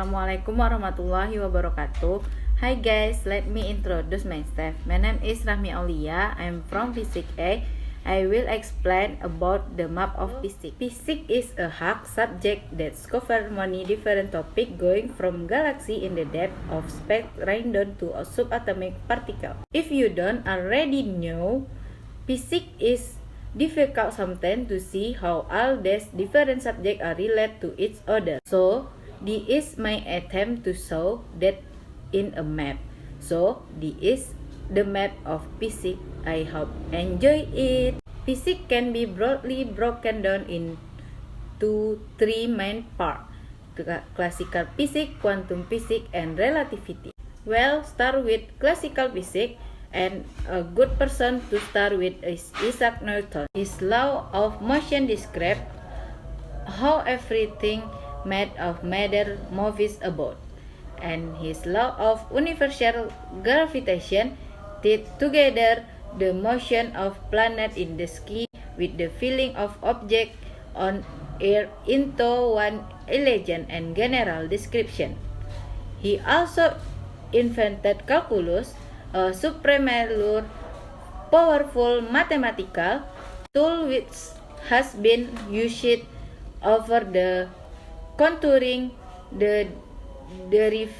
Assalamualaikum warahmatullahi wabarakatuh. Hi guys, let me introduce myself. My name is Rahmi Aulia. I'm from Physics A. I will explain about the map of physics. Physics is a hard subject that covers many different topics going from galaxy in the depth of space right down to a subatomic particle. If you don't already know, physics is difficult sometimes to see how all these different subjects are related to each other. So, this is my attempt to show that in a map. So, this is the map of physics. I hope enjoy it. Physics can be broadly broken down into three main parts: classical physics, quantum physics, and relativity. Well, start with classical physics. And a good person to start with is Isaac Newton. His law of motion describes how everything made of matter moves about, and his law of universal gravitation tied together the motion of planets in the sky with the feeling of objects on Earth into one elegant and general description. He also invented calculus, a supremely powerful mathematical tool which has been used over the contouring the derivative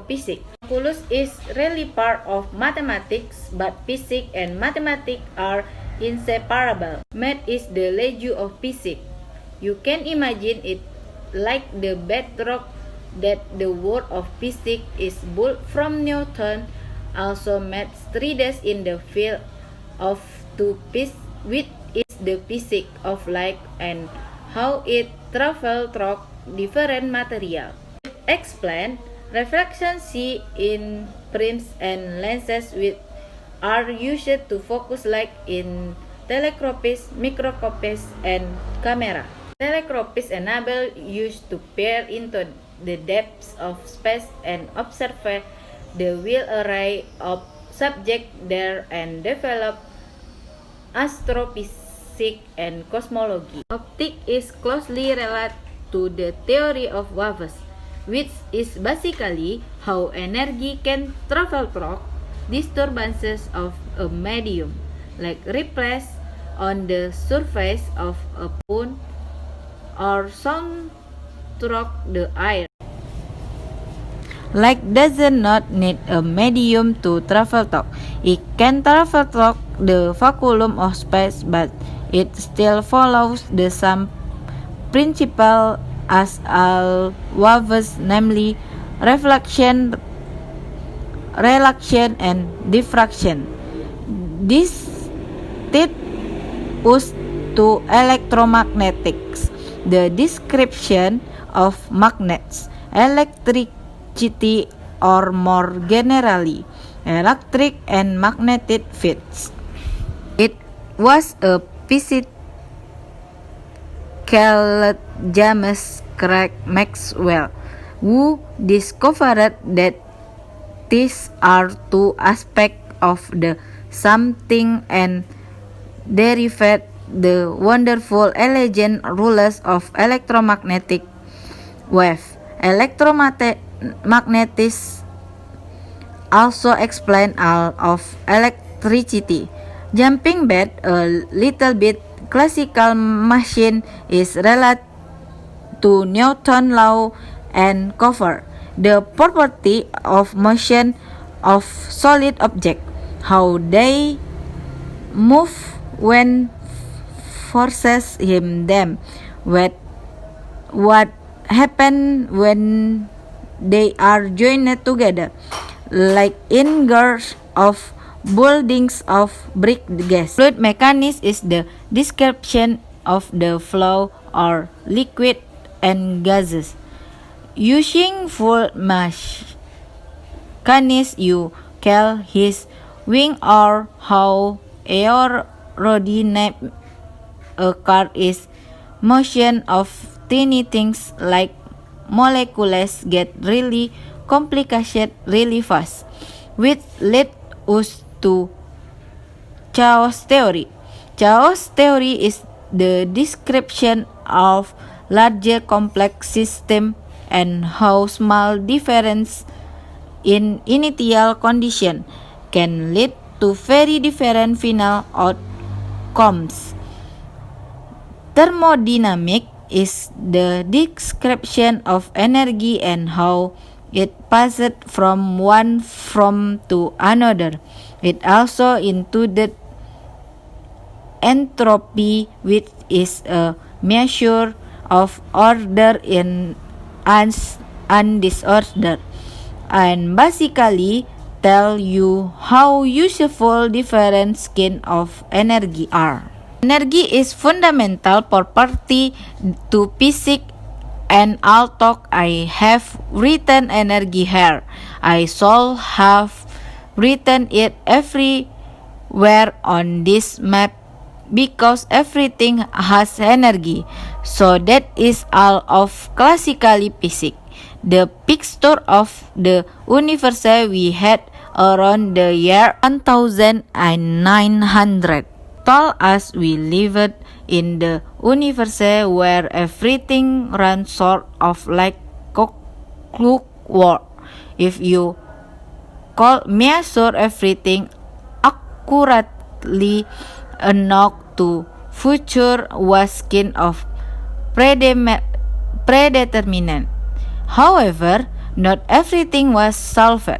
physics. Calculus is really part of mathematics, but physics and mathematics are inseparable. Math is the language of physics. You can imagine it like the bedrock that the world of physics is built from. Newton also made strides in the field of two pieces, which is the physics of light and how it travels through different materials. Explain reflection see in prisms and lenses which are used to focus light in telescopes, microscopes, and camera. Telescopes enable us to peer into the depths of space and observe the wide array of subjects there and develop astrophysics and cosmology. Optics is closely related to the theory of waves, which is basically how energy can travel through disturbances of a medium, like ripples on the surface of a pond or sound through the air. Light does not need a medium to travel through. It can travel through the vacuum of space, but it still follows the same principle as all waves, namely reflection, and diffraction. This leads us to electromagnetics, the description of magnets, electricity, or more generally, electric and magnetic fields. It was a physics called James Clerk Maxwell who discovered that these are two aspects of the same thing and derived the wonderful elegant rules of electromagnetic wave. Electromagnetics also explain all of electricity. Jumping back a little bit, classical machine is related to Newton's law and cover the property of motion of solid objects, how they move when forces him them, what happen when they are joined together, like in girls of buildings of brick gas. Fluid mechanics is the description of the flow or liquid and gases. Using fluid mechanics, you call his wing or how aerodynamic a car is. Motion of tiny things like molecules get really complicated really fast, which led us to chaos theory. Chaos theory is the description of larger complex system and how small difference in initial condition can lead to very different final outcomes. Thermodynamic is the description of energy and how it passes from one form to another. It also included entropy, which is a measure of order in and disorder, and basically tell you how useful different kinds of energy are. Energy is fundamental property to physics, and although I have written energy here, I should have written it everywhere on this map because everything has energy. So that is all of classical physics. The picture of the universe we had around the year 1900 told us we lived in the universe where everything ran sort of like clockwork. If you could measure everything accurately enough to future was kind of predetermined. However, not everything was solved.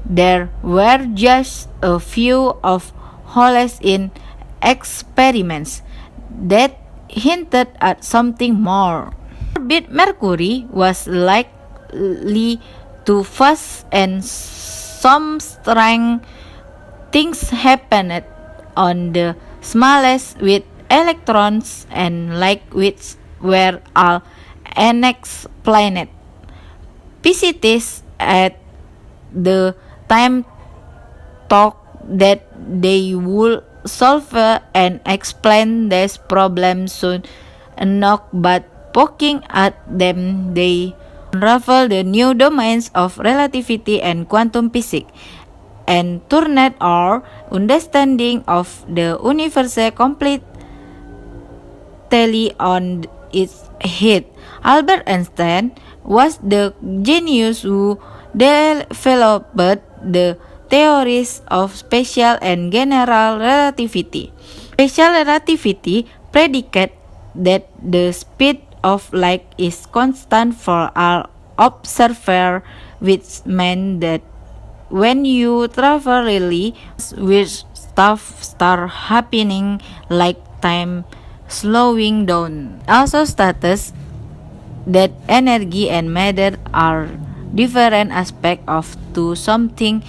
There were just a few of holes in experiments that hinted at something more. Orbit Mercury was likely too fast, and some strange things happened on the smallest with electrons and light, which were all unexplained. Physicists at the time thought that they would solve and explain this problem soon enough, but poking at them they unraveled the new domains of relativity and quantum physics, and turned our understanding of the universe completely on its head. Albert Einstein was the genius who developed the theories of special and general relativity. Special relativity predicates that the speed of light is constant for all observers, which means that when you travel really with stuff start happening like time slowing down. Also states that energy and matter are different aspects of to something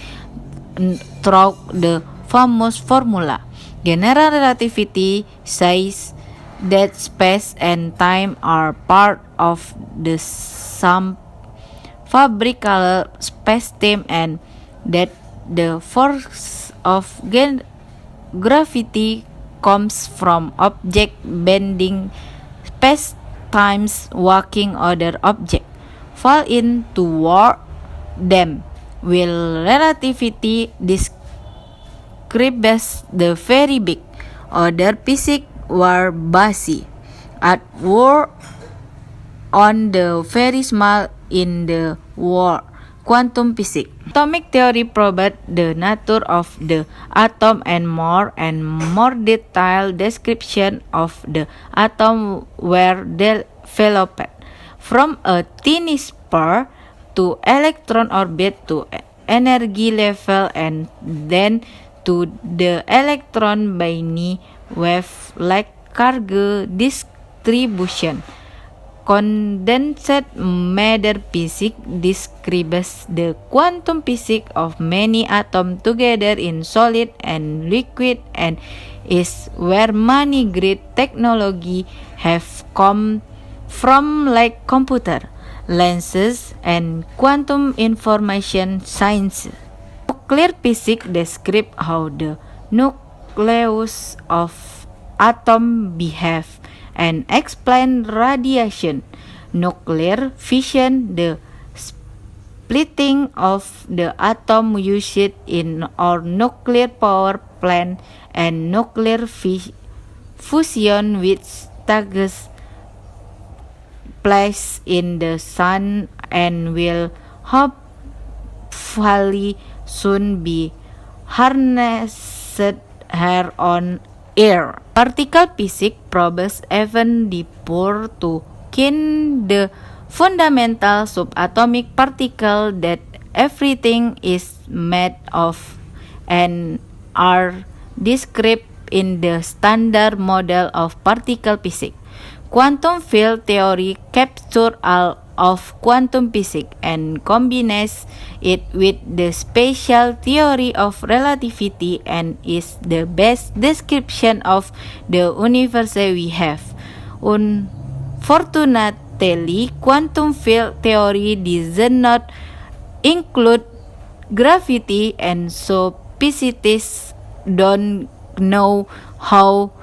through the famous formula. General relativity says that space and time are part of the same fabrical space-time, and that the force of gravity comes from object bending space-times walking other object fall in toward them, while relativity describes the very big. Other physics were busy at work on the very small in the world. Quantum physics. Atomic theory probed the nature of the atom, and more detailed description of the atom were developed. From a tiny sphere to electron orbit to energy level, and then to the electron binary wave like cargo distribution. Condensed matter physics describes the quantum physics of many atoms together in solid and liquid, and is where many great technology have come from, like computer, lenses, and quantum information science. Nuclear physics describes how the nucleus of atom behave and explain radiation. Nuclear fission, the splitting of the atom used in our nuclear power plant, and nuclear fusion, which takes place in the sun and will hopefully soon be harnessed here on Earth. Particle physics probes even deeper to kin the fundamental subatomic particle that everything is made of and are described in the standard model of particle physics. Quantum field theory captures all of quantum physics and combines it with the special theory of relativity and is the best description of the universe we have. Unfortunately, quantum field theory does not include gravity, and so physicists don't know how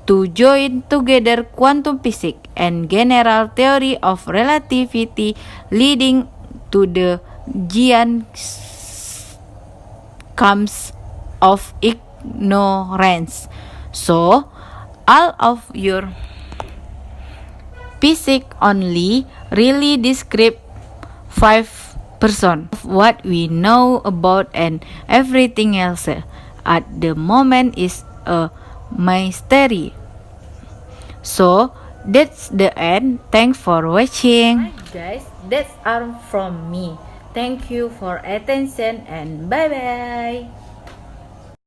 to join together quantum physics and general theory of relativity, leading to the giant sums of ignorance. So, all of your physics only really describe 5% of what we know about, and everything else at the moment is a mystery. So that's the end. Thanks for watching. Hi guys, that's all from me. Thank you for attention and bye bye.